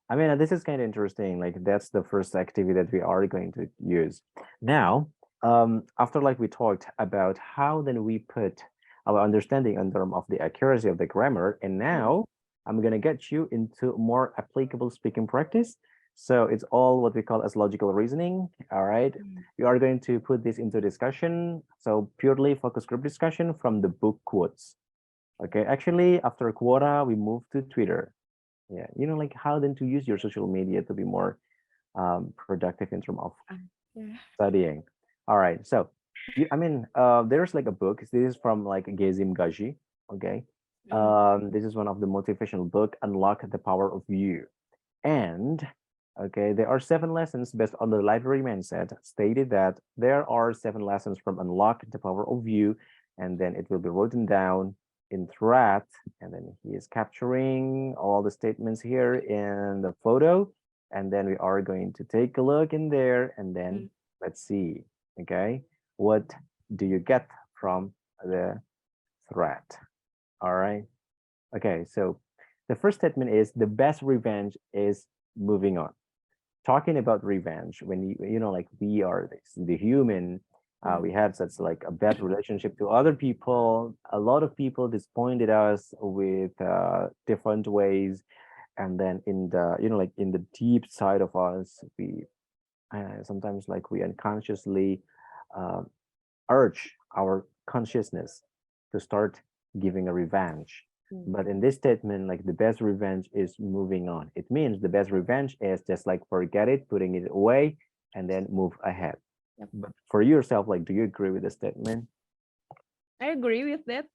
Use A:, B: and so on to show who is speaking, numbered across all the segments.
A: I mean, this is kind of interesting. Like that's the first activity that we are going to use. Now, after like we talked about how then we put our understanding in terms of the accuracy of the grammar, and
B: Mm,
A: now I'm gonna get you into more applicable speaking practice. So it's all what we call as logical reasoning. All right.
B: mm.
A: We are going to put this into discussion. So purely focus group discussion from the book quotes. Okay. Actually, after quota, we move to Twitter. Yeah, like how then to use your social media to be more productive in terms of
B: Ah, yeah.
A: studying. All right, so I mean, there's like a book. This is from like Gezim Gaji. Okay,
B: Mm,
A: this is one of the motivational book. Unlock the power of you. And okay, there are 7 lessons based on the library mindset. Stated that there are 7 lessons from Unlock the Power of You, and then it will be written down in thread. And then he is capturing all the statements here in the photo. And then we are going to take a look in there, and then
B: mm.
A: let's see. Okay, what do you get from the thread? All right. Okay, so the first statement is the best revenge is moving on. Talking about revenge, when like we are the human, we
B: Mm.
A: had such like a bad relationship to other people. A lot of people disappointed us with different ways, and then in the like in the deep side of us, we sometimes like we unconsciously uh, urge our consciousness to start giving a revenge.
B: Mm.
A: But in this statement, like the best revenge is moving on. It means the best revenge is just like forget it, putting it away, and then move ahead.
B: Yep.
A: But for yourself, like, do you agree with the statement?
B: I agree with that.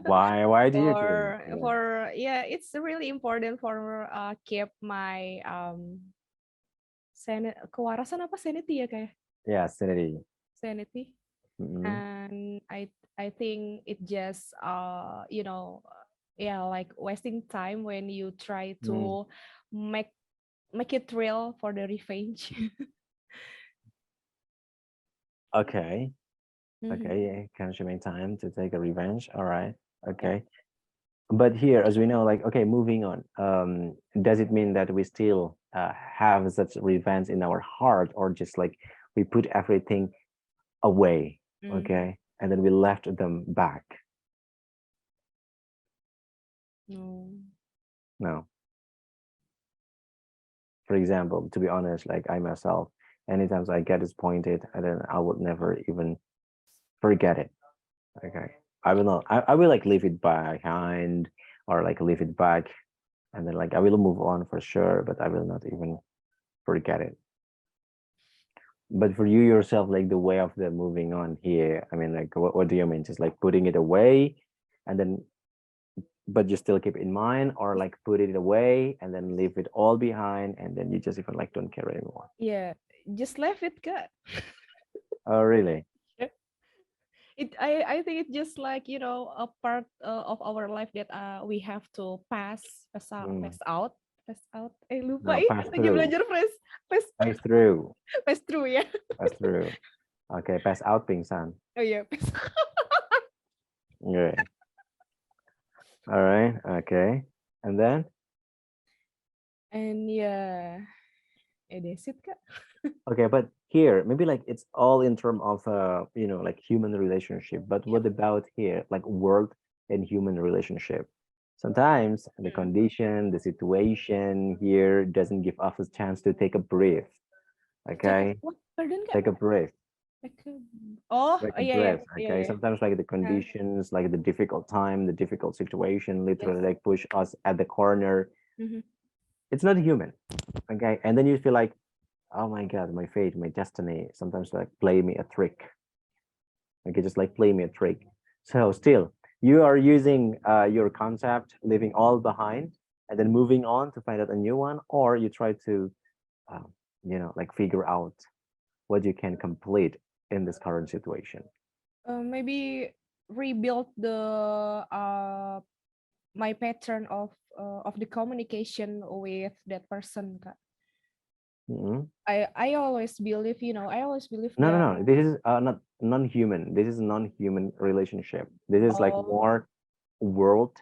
A: Why? Why do you agree? Yeah,
B: For yeah, it's really important for keep my kewarasan apa sanity ya kayak
A: yeah, sanity.
B: sanity.
A: Mm-hmm.
B: And I think it just yeah, like wasting time when you try
A: Mm.
B: to make make it real for the revenge.
A: Okay.
B: Mhm.
A: Okay. Yeah. Consuming time to take a revenge. All right.
B: Yep.
A: Okay. But here, as we know, like, okay, moving on. Does it mean that we still have such revenge in our heart, or just like we put everything away,
B: Mm.
A: okay, and then we left them back?
B: No.
A: No. For example, to be honest, like I myself, anytime I get disappointed, and then I would never even forget it. Okay, I will not. I will like leave it behind, or like leave it back, and then like I will move on for sure, but I will not even forget it. But for you yourself, like the way of the moving on here, I mean, like, what do you mean? Just like putting it away, and then, but you still keep it in mind, or like put it away and then leave it all behind, and then you just even like don't care anymore.
B: Yeah, just left it, Kak.
A: Oh, really?
B: I think it's just like a part of our life that we have to
A: Hmm.
B: pass out. Lupa
A: No,
B: ih
A: pass
B: lagi
A: through,
B: belajar pass
A: pass through,
B: pass through ya.
A: pass through. Okay, pass out, pingsan.
B: Oh yeah, pass.
A: Okay, all right, okay, and then
B: And yeah, that's it, Kak.
A: okay, but here maybe like it's all in term of like human relationship. But
B: Yep.
A: what about here, like world and human relationship? Sometimes the
B: Mm.
A: condition, the situation here doesn't give us a chance to take a breath.
B: Take a
A: Okay,
B: what? Pardon, Kak?
A: take a breath,
B: Take a... Oh,
A: take a
B: yeah, yeah,
A: breath.
B: yeah,
A: Okay,
B: yeah.
A: sometimes like the
B: Uh,
A: conditions, like the difficult time, the difficult situation,
B: yes.
A: literally like push us at the corner.
B: Mhm.
A: It's not human. Okay, and then you feel like, oh my god, my fate, my destiny sometimes like play me a trick. Okay, just like play me a trick. So still, you are using your concept, leaving all behind, and then moving on to find out a new one, or you try to, uh, like figure out what you can complete in this current situation.
B: Maybe rebuild the my pattern of the communication with that person, Kak.
A: Mhm.
B: I always believe, I always believe
A: No, no,
B: that.
A: no. This is not non-human. This is non-human relationship. This is like
B: Oh,
A: more world,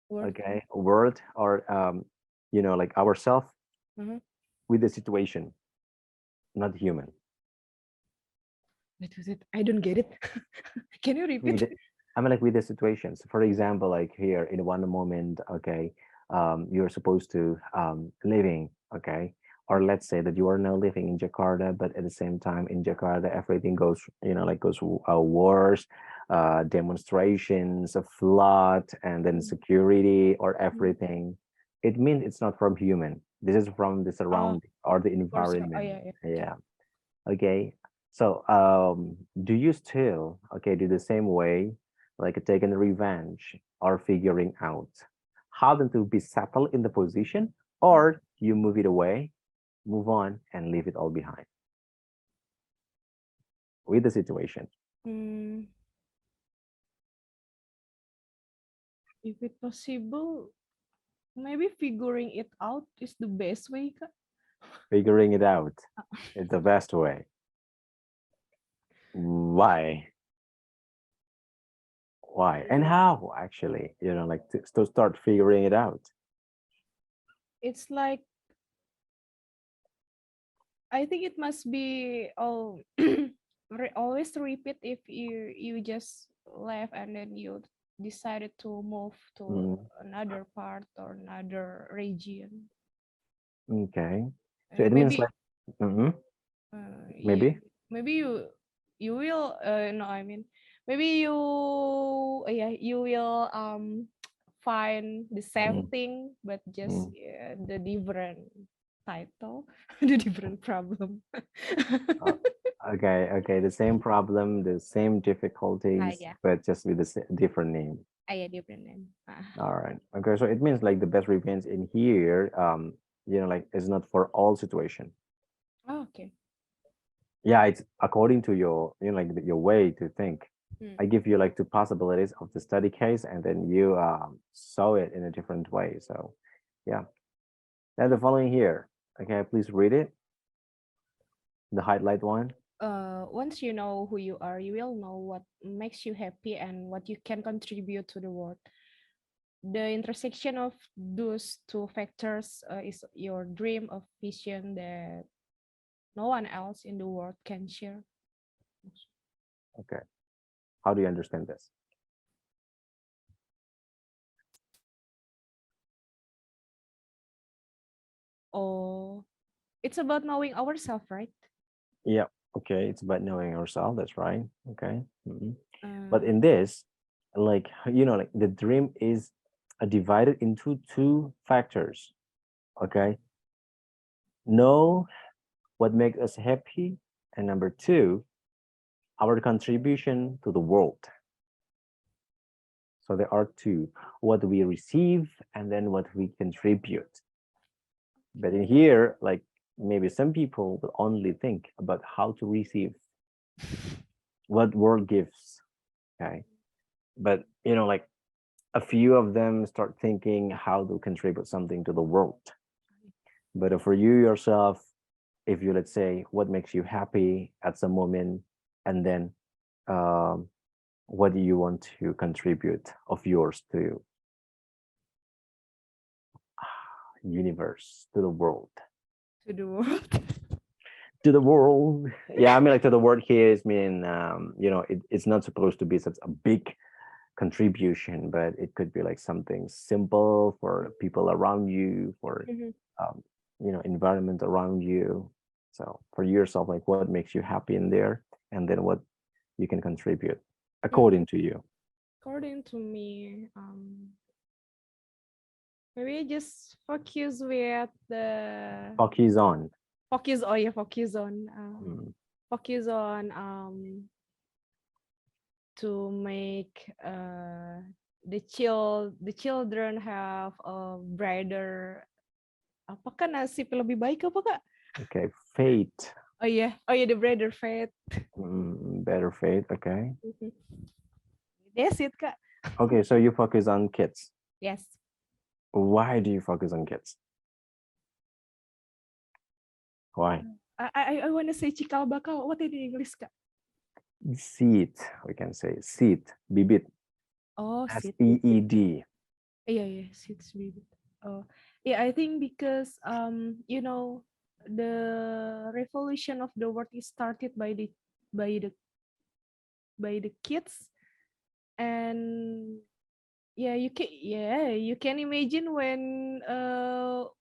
B: worth.
A: okay, world, or like ourself.
B: Mhm.
A: with the situation, not human.
B: Wait, I don't get it. Can you
A: With
B: repeat?
A: the, I mean, like with the situations. For example, like here in one moment, okay, you're supposed to living, okay, or let's say that you are now living in Jakarta, but at the same time in Jakarta everything goes, like goes wars, demonstrations, a flood, and then
B: Mm,
A: security or
B: mm.
A: everything. It means it's not from human. This is from the
B: Oh,
A: surrounding or the
B: of course. Oh,
A: environment.
B: yeah. Okay.
A: Yeah. Okay. So, do you still, okay, do the same way, like taking revenge or figuring out how then to be settled in the position,
B: Mm.
A: or you move it away, move on, and leave it all behind with the situation?
B: Mm, if it possible, maybe figuring it out is the best way, Kak.
A: Figuring it out is the best way. Why? Why? And
B: Mm.
A: how actually, like to start figuring it out?
B: It's like I think it must be always repeat if you just left and then you decided to move to
A: Mm,
B: another part or another region.
A: okay. So it means
B: Maybe
A: like, mhm,
B: yeah,
A: maybe.
B: maybe you will no, I mean maybe yeah, you will find the same
A: Mm,
B: thing but just
A: mm.
B: the different title, the different problem.
A: Uh, okay, okay, the same problem, the same difficulties,
B: Yeah.
A: but just with a different name.
B: Yeah, different name.
A: All right. Okay, so it means like the best revenge in here, like is not for all situation.
B: Oh, okay.
A: Yeah, it's according to your, like your way to think.
B: Hmm.
A: I give you like two possibilities of the study case, and then you saw it in a different way. So, yeah. Then the following here. Okay, please read it. The highlight one.
B: Once you know who you are, you will know what makes you happy and what you can contribute to the world. The intersection of those two factors is your dream of vision that no one else in the world can share.
A: Okay. How do you understand this?
B: Oh, it's about knowing ourselves, right?
A: Yeah. Okay. It's about knowing ourselves. That's right. Okay. But
B: Uh,
A: in this, like, like the dream is divided into two factors. Okay. Know what makes us happy. And number two, our contribution to the world. So there are two, what we receive and then what we contribute. But in here, like maybe some people will only think about how to receive what world gives. Okay. But like a few of them start thinking how to contribute something to the world. But for you yourself, if you, let's say, what makes you happy at some moment, and then um, what do you want to contribute of yours to universe, to the world,
B: to the world.
A: to the world. Yeah, I mean, like to the world here is mean, it's not supposed to be such a big contribution, but it could be like something simple for people around you, for
B: Mhm.
A: um, environment around you. So for yourself, like what makes you happy in there, and then what you can contribute according to you.
B: According to me, maybe just focus with the
A: Focus on.
B: focus. Oh yeah, focus on
A: Mm,
B: focus on to make the children have a brighter apa kan nasib lebih baik apa kak?
A: okay, fate.
B: Oh yeah, the brighter fate.
A: Better fate. Okay.
B: That's it kak.
A: Okay, so you focus on kids.
B: Yes.
A: Why do you focus on kids? Why?
B: I want to say cikal bakal. What in English kak?
A: Seed. We can say seed. Bibit.
B: Oh,
A: S
B: seed
A: E E
B: bibit.
A: D.
B: Iya seed bibit. Oh. Yeah, I think because the revolution of the world is started by the by the kids. And you can imagine when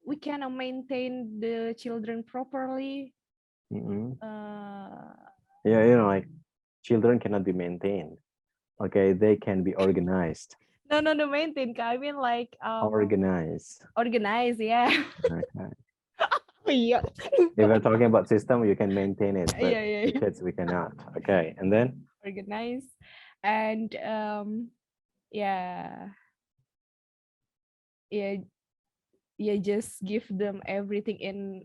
B: we cannot maintain the children properly.
A: Mm-mm.
B: uh
A: Yeah, like children cannot be maintained. Okay, they can be organized.
B: no, maintain, I mean like
A: Organize.
B: organize, yeah.
A: Okay.
B: Yeah.
A: If we're talking about system, you can maintain it, but the
B: Yeah.
A: kids we cannot. Okay, and then
B: Organize. And yeah, yeah, just give them everything in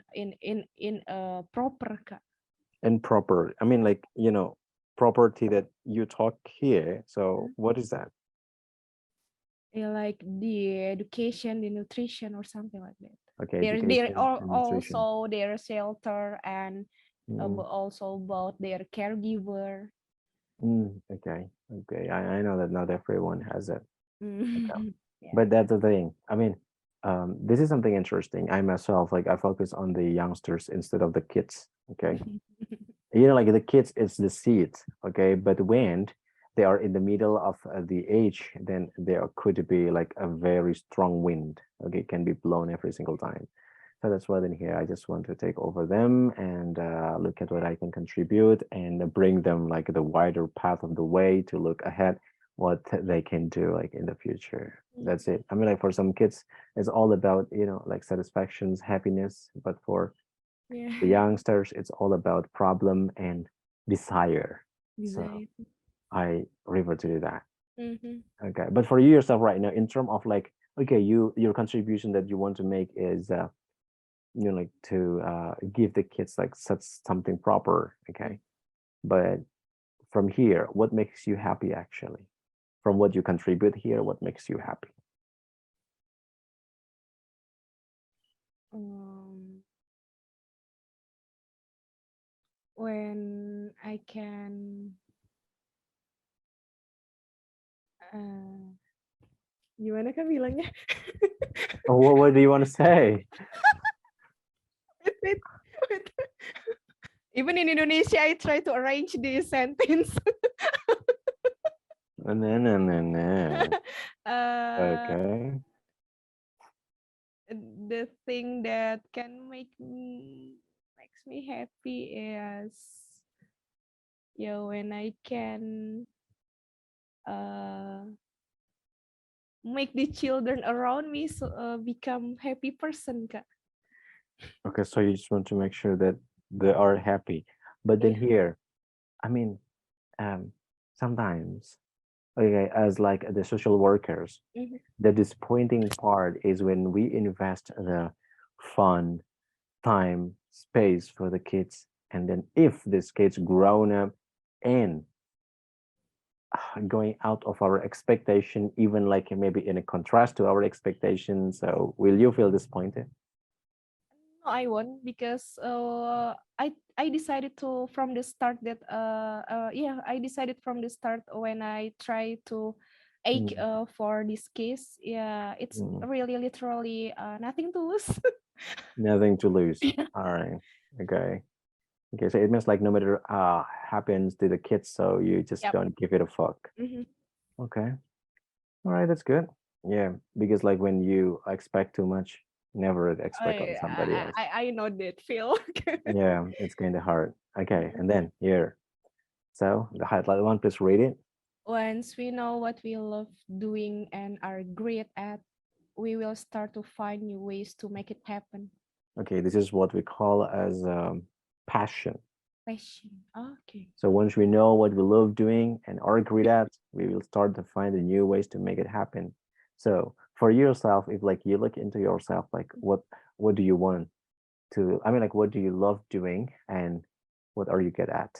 B: a proper
A: and proper. I mean, like property that you talk here. So
B: Mhm.
A: what is that?
B: Yeah, like the education, the nutrition, or something like that.
A: Okay,
B: They're
A: education and nutrition.
B: also their shelter, and
A: Mm,
B: also about their caregiver.
A: okay, okay. I know that not everyone has it. Okay.
B: Yeah.
A: But that's the thing. I mean, this is something interesting. I myself, like, I focus on the youngsters instead of the kids. Okay. Like the kids, it's the seed. Okay. But when they are in the middle of the age, then there could be like a very strong wind. Okay. It can be blown every single time. So that's why then here I just want to take over them and look at what I can contribute and bring them like the wider path of the way to look ahead what they can do like in the future. That's it. I mean, like for some kids, it's all about like satisfactions, happiness, but for the
B: Yeah.
A: youngsters, it's all about problem and desire. So
B: Desire.
A: I revert to that.
B: Mm-hmm.
A: Okay, but for you yourself right now, in terms of like, okay, your contribution that you want to make is like to give the kids like such something proper. Okay, but from here, what makes you happy actually? From what you contribute here, what makes you happy?
B: Um, when I can uh, gimana kan bilangnya?
A: What do you want to say?
B: Wait, wait. Even in Indonesia, I try to arrange the sentence.
A: No, no, no, no.
B: uh,
A: Okay.
B: the thing that can makes me happy is when I can uh, make the children around me become happy person, Kak.
A: Okay, so you just want to make sure that they are happy. But then
B: Yeah.
A: here, I mean, sometimes, okay, as like the social workers,
B: Mhm.
A: the disappointing part is when we invest the fun, time, space for the kids, and then if this kid's grown up and going out of our expectation, even like maybe in a contrast to our expectations, so will you feel disappointed?
B: No, I won't because I decided to from the start that I decided from the start when I try to ache
A: Mm,
B: for this case. Yeah, it's
A: mm.
B: really literally nothing to lose.
A: Nothing to lose.
B: Yeah.
A: All right. Okay. Okay. So it means like no matter happens to the kids, so you just
B: Yep.
A: don't give it a fuck.
B: Hmm.
A: Okay. All right. That's good. Yeah. Because like when you expect too much, never expect on
B: I,
A: somebody
B: I
A: else.
B: I I know that feel.
A: Yeah. It's kind of hard. Okay.
B: Mhm.
A: And then here. So the highlight one, please read it.
B: Once we know what we love doing and are great at, we will start to find new ways to make it happen.
A: Okay. This is what we call as passion.
B: Passion. Okay.
A: So once we know what we love doing and are great at, we will start to find the new ways to make it happen. So for yourself, if like you look into yourself, like what do you want to? I mean, like what do you love doing, and what are you good at?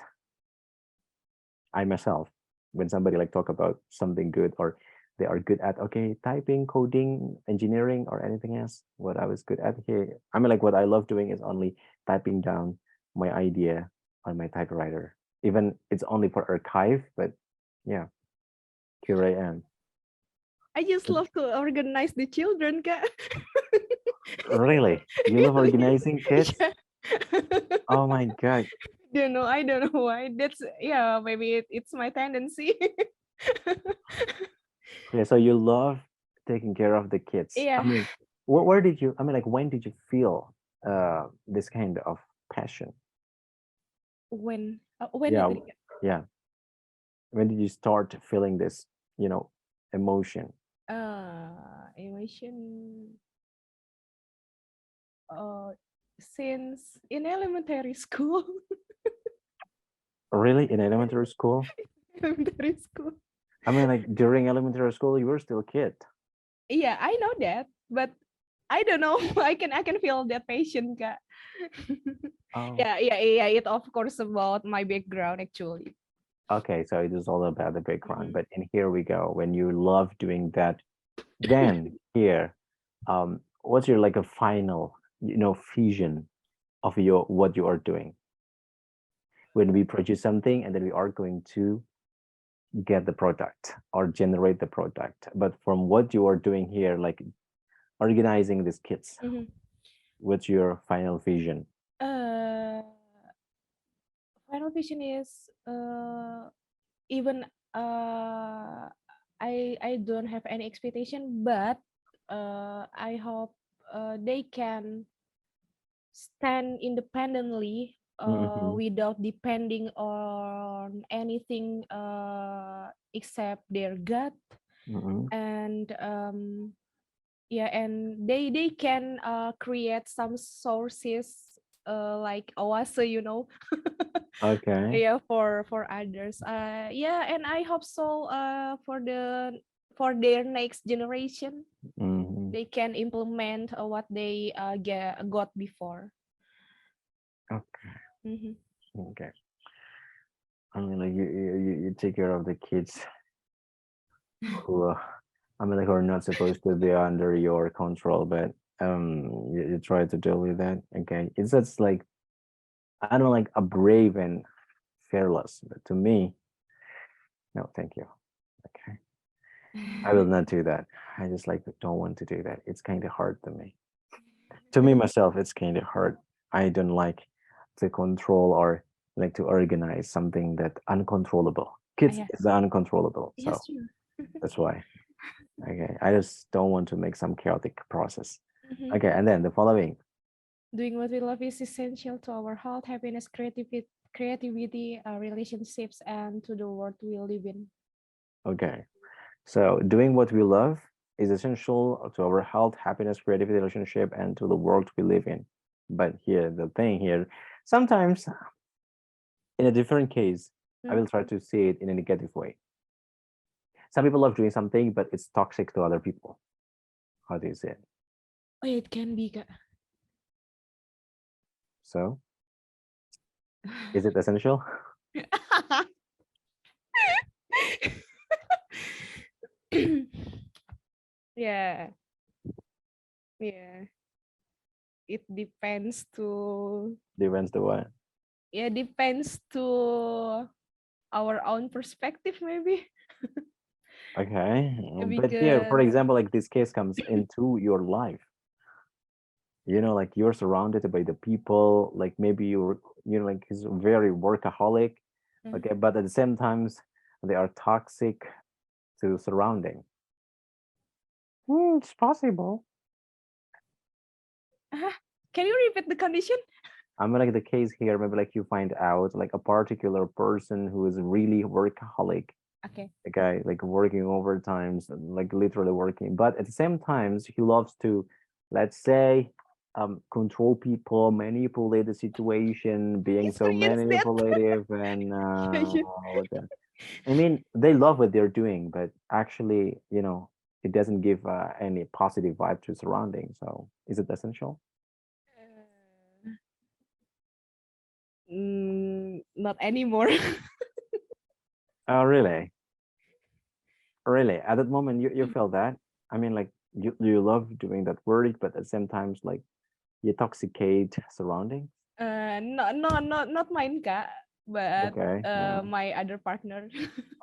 A: I myself, when somebody like talk about something good or they are good at, okay, typing, coding, engineering, or anything else, what I was good at here. I mean, like what I love doing is only typing down my idea on my typewriter. Even it's only for archive, but yeah, here I am.
B: I just love to organize the children, Kak.
A: Really? You love organizing kids?
B: Yeah.
A: Oh my God.
B: Don't know. I don't know why. That's yeah. Maybe it's my tendency.
A: Okay, so you love taking care of the kids. I
B: Yeah.
A: mean, where did you, I mean, like, when did you feel this kind of passion?
B: When
A: Yeah,
B: again?
A: yeah. When did you start feeling this, you know, emotion?
B: Emotion. Uh, since in elementary school.
A: Really? In elementary school?
B: Elementary school.
A: I mean, like, during elementary school, you were still a kid.
B: Yeah, I know that, but I don't know. I can feel that passion, Kak.
A: Oh,
B: Yeah. It of course about my background actually.
A: okay. So it is all about the background.
B: Mhm.
A: But and here we go. When you love doing that, then here, what's your like a final, vision of your what you are doing? When we produce something and then we are going to get the product or generate the product. But from what you are doing here, like organizing these kits,
B: Mhm.
A: what's your final vision?
B: Uh, Final vision is even I don't have any expectation, but I hope they can stand independently
A: Mm-hmm.
B: without depending on anything except their gut,
A: Mm-hmm.
B: and yeah, and they can create some sources like oase,
A: Okay.
B: yeah, for others, yeah, and I hope so for their next generation
A: Mm-hmm.
B: they can implement what they got before.
A: Okay.
B: Mhm.
A: Okay. I mean, like you take care of the kids who, I mean, like, who are not supposed to be under your control, but you try to deal with that. Okay, it's just like, I don't know, like a brave and fearless, but to me, no, thank you. Okay, I will not do that. I just like don't want to do that. It's kind of hard to me. To me myself, it's kind of hard. I don't like to control or like to organize something that uncontrollable. Kids
B: Yeah,
A: is uncontrollable,
B: yes,
A: so
B: true.
A: that's why. Okay, I just don't want to make some chaotic process.
B: Mhm.
A: Okay, and then the following.
B: Doing what we love is essential to our health, happiness, creativity, relationships, and to the world we live in.
A: Okay, so doing what we love is essential to our health, happiness, creativity, relationship, and to the world we live in. But here, the thing here, sometimes in a different case, I
B: Mm.
A: will try to see it in a negative way. Some people love doing something, but it's toxic to other people. How do you say it?
B: Oh, it can be, Kak.
A: So, is it essential?
B: Yeah, yeah. It depends to
A: Depends the what.
B: yeah, depends to our own perspective maybe.
A: Okay, but here, for
B: Because
A: example, like this case comes into your life. Like you're surrounded by the people. Like maybe like he's very workaholic.
B: mm,
A: Okay, but at the same times, they are toxic to surrounding. It's possible.
B: uh, can you repeat the condition?
A: I mean, like the case here, maybe like you find out like a particular person who is really workaholic,
B: Okay.
A: okay, like working overtimes, like literally working, but at the same times he loves to, let's say, control people, manipulate the situation, being so
B: Experience that.
A: manipulative, and
B: Yeah, yeah.
A: I mean, they love what they're doing, but actually, it doesn't give any positive vibe to surroundings. So is it essential?
B: Uh, Not anymore.
A: Oh, really? Really? At that moment, you feel that? I mean, like you love doing that work, but at the same times, like you toxicate surroundings.
B: Not mine, Kak, but
A: Okay.
B: my other partner.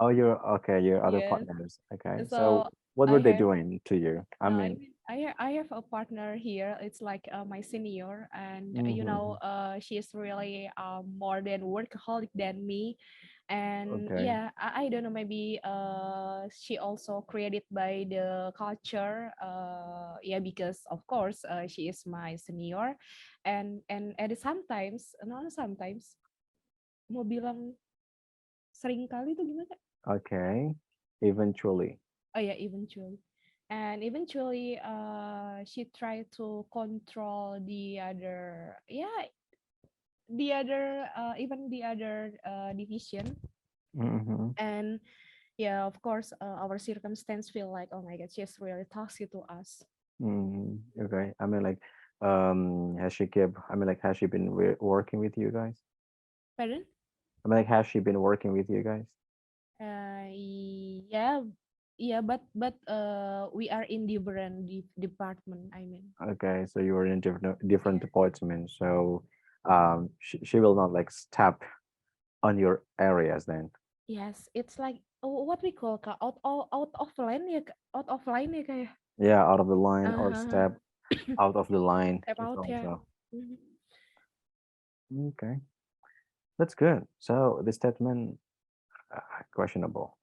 A: Oh, you're okay. Your other
B: Yes.
A: partners. Okay.
B: So
A: So what
B: I
A: were they
B: have
A: doing to you? I mean,
B: I have a partner here. It's like my senior, and
A: Mm-hmm.
B: she is really more than workaholic than me. And
A: Okay.
B: yeah, I don't know. Maybe she also created by the culture. Yeah, because of course she is my senior, and at sometimes, no sometimes mau bilang sering kali itu gimana?
A: Okay. Eventually.
B: Oh yeah, eventually. And eventually she tried to control the other, yeah, the other even the other division.
A: Mm-hmm.
B: And yeah, of course our circumstance feel like, oh my god, she's really toxic to us.
A: Mm-hmm. Okay. I mean, like, has she been working with you guys?
B: Pardon?
A: I mean, like, has she been working with you guys?
B: Yeah, yeah, but we are in different department, I mean.
A: Okay, so you were in different
B: Yeah.
A: departments, so she will not like step on your areas then.
B: Yes, it's like, what we call Kak, out of line ya, out of line ya kayak.
A: Yeah, out of the line or
B: Uh-huh.
A: step out of the line
B: Step
A: is
B: out ya.
A: also
B: Mhm.
A: okay. That's good. So the statement questionable.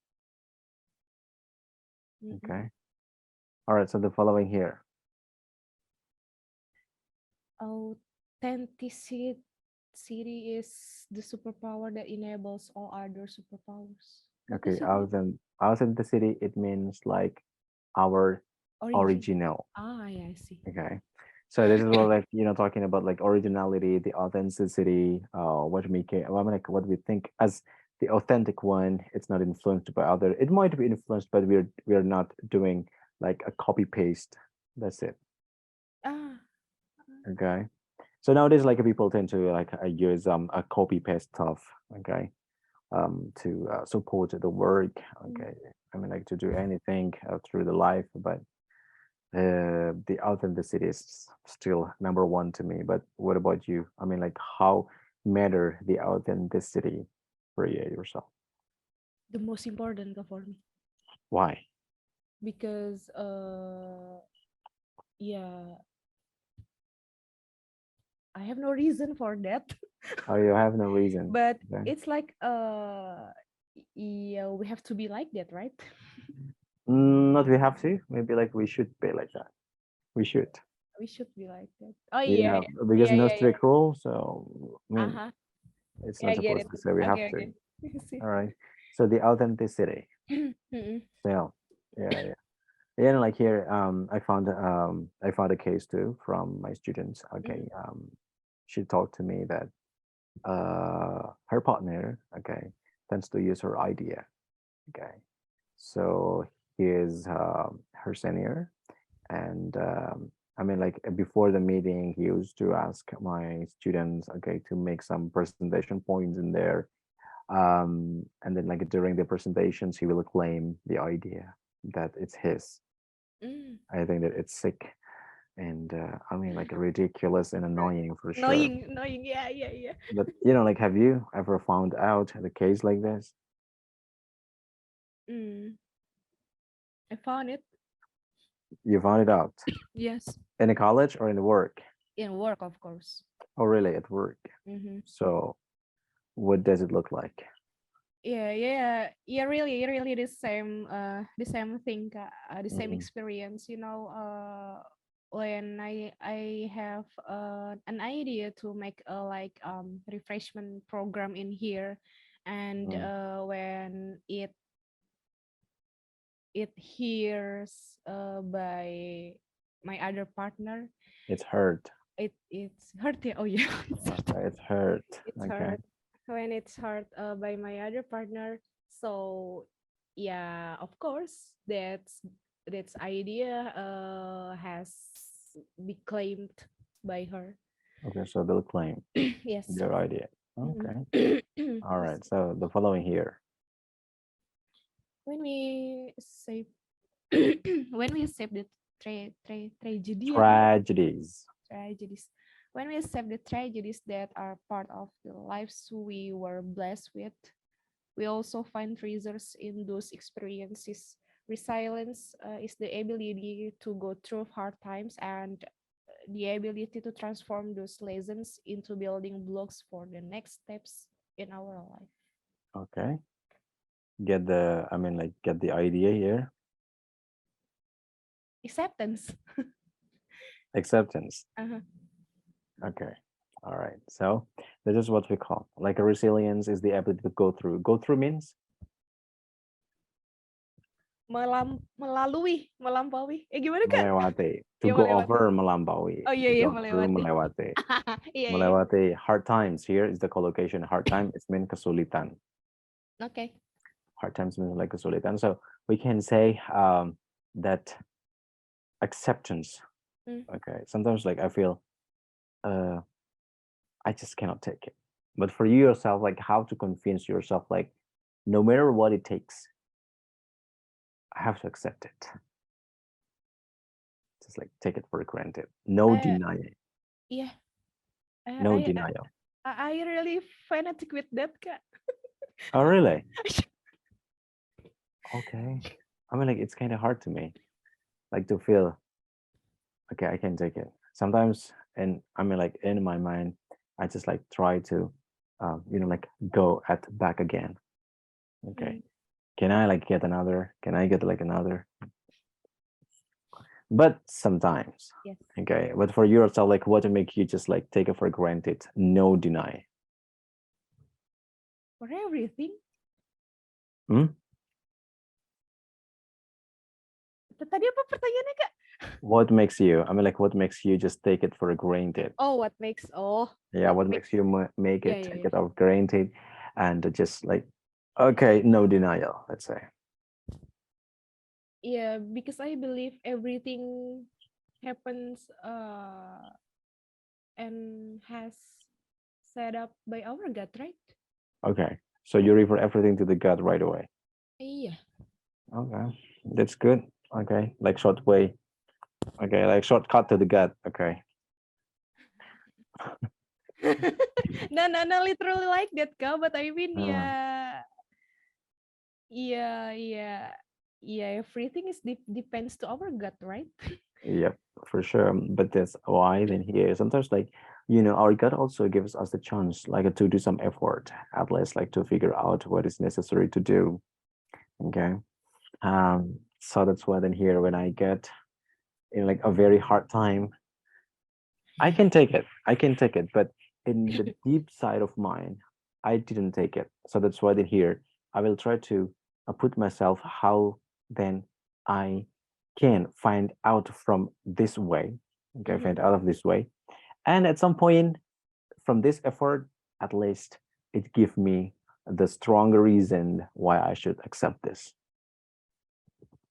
B: Mhm.
A: Okay. All right. So the following here.
B: Authenticity is the superpower that enables all other superpowers. What
A: Okay.
B: does it mean?
A: Authenticity. It means like our
B: Origin.
A: original.
B: Ah, yeah, I see.
A: Okay. So this is what like talking about like originality, the authenticity, what make it, I mean, like what we think as the authentic one. It's not influenced by other. It might be influenced, but we're not doing like a copy paste. That's it.
B: Ah,
A: Okay. So nowadays, like people tend to like use a copy paste stuff. Okay. To support the work.
B: mm.
A: Okay. I mean, like to do anything through the life, but the authenticity is still number one to me. But what about you? I mean, like how matter the authenticity for you yourself?
B: The most important for me,
A: Why?
B: because yeah, I have no reason for that.
A: Oh, you have no reason.
B: But
A: Okay.
B: it's like yeah, we have to be like that, right?
A: Not we have to. Maybe like we should be like that. We should.
B: We should be like that. Oh yeah,
A: Yeah,
B: yeah,
A: because
B: yeah,
A: no
B: yeah, yeah.
A: strict rule. So I mean,
B: Uh-huh.
A: it's
B: Yeah,
A: not
B: I get
A: supposed
B: it.
A: to say we have
B: Okay,
A: to.
B: okay. See.
A: All right. So the authenticity.
B: Mm-mm.
A: So yeah, yeah. Yeah, like here, I found a case too from my students. Okay,
B: Mm.
A: she talked to me that her partner, okay, tends to use her idea. Okay, so he is her senior, and I mean, like before the meeting, he used to ask my students, okay, to make some presentation points in there, and then like during the presentations, he will claim the idea that it's his.
B: Mm.
A: I think that it's sick and I mean like ridiculous and
B: Right.
A: annoying for sure.
B: Annoying, annoying. Yeah, yeah, yeah.
A: But like, have you ever found out the case like this?
B: Mm. I found it.
A: You found it out
B: Yes.
A: in a college or in the work?
B: In work, of course.
A: Oh, really? At work?
B: Mm-hmm.
A: So, what does it look like?
B: Yeah, yeah, yeah. Really, really, the same thing, Kak. The same
A: Mm,
B: experience. When I have an idea to make a like refreshment program in here, and
A: mm.
B: when it hears by my other partner,
A: It's hurt.
B: it's hurt. Yeah. Oh yeah, it's hurt.
A: Okay, it's hurt.
B: It's
A: Okay.
B: hurt when it's hurt by my other partner. So yeah, of course that's idea has be claimed by her.
A: Okay, so they'll claim
B: Yes.
A: your idea.
B: Mm.
A: Okay. All
B: Yes.
A: right. So the following here,
B: When we save when we save the tragedy apa ya?
A: tragedies.
B: Tragedies. When we accept the tragedies that are part of the lives we were blessed with, we also find treasures in those experiences, Resilience is the ability to go through hard times and the ability to transform those lessons into building blocks for the next steps in our life.
A: Okay. Get the, get the idea here.
B: Acceptance.
A: Acceptance.
B: Uh-huh.
A: Okay. All right. So this is what we call like a resilience is the ability to go through. Go through means
B: Melampaui. Gimana Kak?
A: melewati. To
B: Ya
A: go
B: melewati.
A: over melampaui.
B: Oh iya
A: To
B: iya
A: go through
B: melewati.
A: melewati.
B: Iya iya.
A: Melewati hard times. Here is the collocation. Hard time. It's mean kesulitan.
B: Okay.
A: Hard times means like kesulitan. So we can say that acceptance. Okay. Sometimes like I feel I just cannot take it. But for you yourself, like how to convince yourself, like no matter what it takes, I have to accept it. Just like take it for granted. No denial.
B: Yeah.
A: No denial.
B: I really fanatic with that Kak.
A: Oh really? Okay. I mean like it's kind of hard to me. Like to feel okay, I can take it. Sometimes and I mean like in my mind, I just like try to like go at back again. Okay. Can I like get another? Can I get like another? But sometimes,
B: Yes.
A: okay. But for yourself, like what to make you just like take it for granted, no deny.
B: For everything. Tadi apa pertanyaannya Kak?
A: What makes you? I mean, like what makes you just take it for granted?
B: Oh, what makes? Oh.
A: Yeah, what makes you make it
B: Yeah.
A: take it for granted, and just like, okay, no denial. Let's say.
B: Yeah, because I believe everything happens and has set up by our God, right?
A: Okay, so you refer everything to the God right away.
B: Yeah.
A: Okay, that's good. Okay, like short way. Okay, like shortcut to the God. Okay.
B: No, literally like that, Kak. But I mean, yeah, everything is depends to our gut, right?
A: Yep, for sure. But that's why then here sometimes like our gut also gives us the chance like to do some effort, at least like to figure out what is necessary to do. Okay. So that's why then here when I get in like a very hard time, I can take it. I can take it. But in the deep side of mine, I didn't take it. So that's why then here I will try to put myself how then I can find out from this way. Okay, find out of this way. And at some point from this effort, at least it gives me the stronger reason why I should accept this.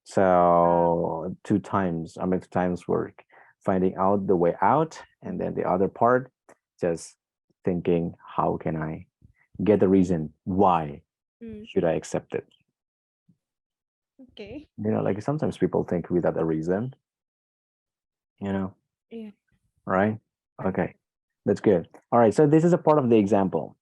A: So two times work, finding out the way out, and then the other part, just thinking, how can I get the reason why should I accept it?
B: Okay.
A: Like sometimes people think without a reason,
B: Yeah.
A: right? Okay, that's good. All right, so this is a part of the example.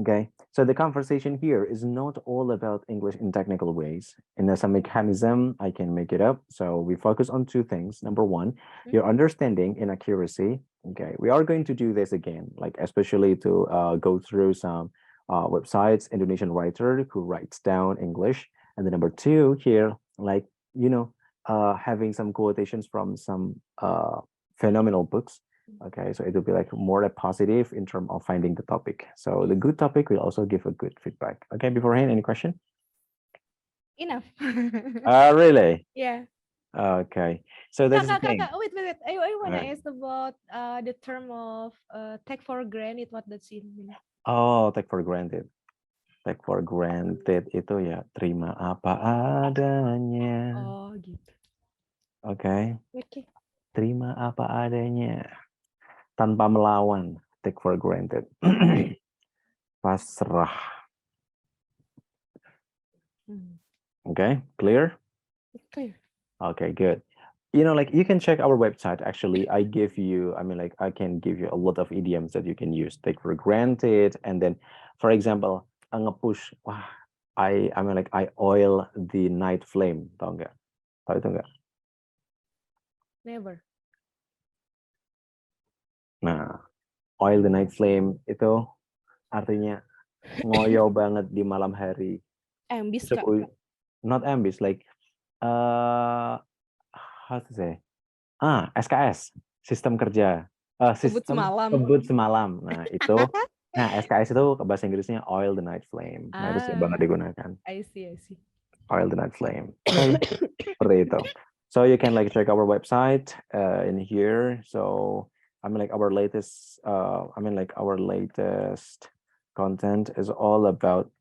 A: Okay, so the conversation here is not all about English in technical ways. In some mechanism, I can make it up. So we focus on two things. Number one, your understanding and accuracy. Okay, we are going to do this again, like especially to go through some websites, Indonesian writer who writes down English. And then number two here, like, having some quotations from some phenomenal books. Okay, so it will be like more a positive in terms of finding the topic. So the good topic will also give a good feedback. Okay, beforehand, any question?
B: Enough.
A: Really?
B: Yeah.
A: Okay, so that's the thing.
B: Wait. I want to ask about the term of take for granted. What does it mean?
A: Oh, take for granted. Take for granted itu ya terima apa adanya.
B: Oh, gitu.
A: Okay.
B: Okay.
A: Terima apa adanya. Tanpa melawan. Take for granted. Pasrah. Okay, clear?
B: Clear.
A: Okay, good. Like you can check our website. Actually, I give you, I can give you a lot of idioms that you can use. Take for granted. And then, for example, nge-push. Wah, I oil the night flame. Tau nggak? Tahu itu enggak?
B: Never.
A: Nah, oil the night flame itu artinya ngoyo banget di malam hari.
B: Ambis
A: So,
B: Kak.
A: not ambis, like how to say? SKS, sistem kerja.
B: Kebut
A: Sistem
B: semalam.
A: kebut semalam. Nah, itu SKS itu bahasa Inggrisnya oil the night flame. Nah, itu sering banget digunakan.
B: I see.
A: Oil the night flame. Okay. Seperti itu. So you can like check our website in here. So our latest content is all about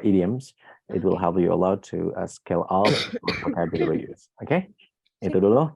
A: idioms. It will help you a lot to scale up your vocabulary use. Okay? Itu dulu.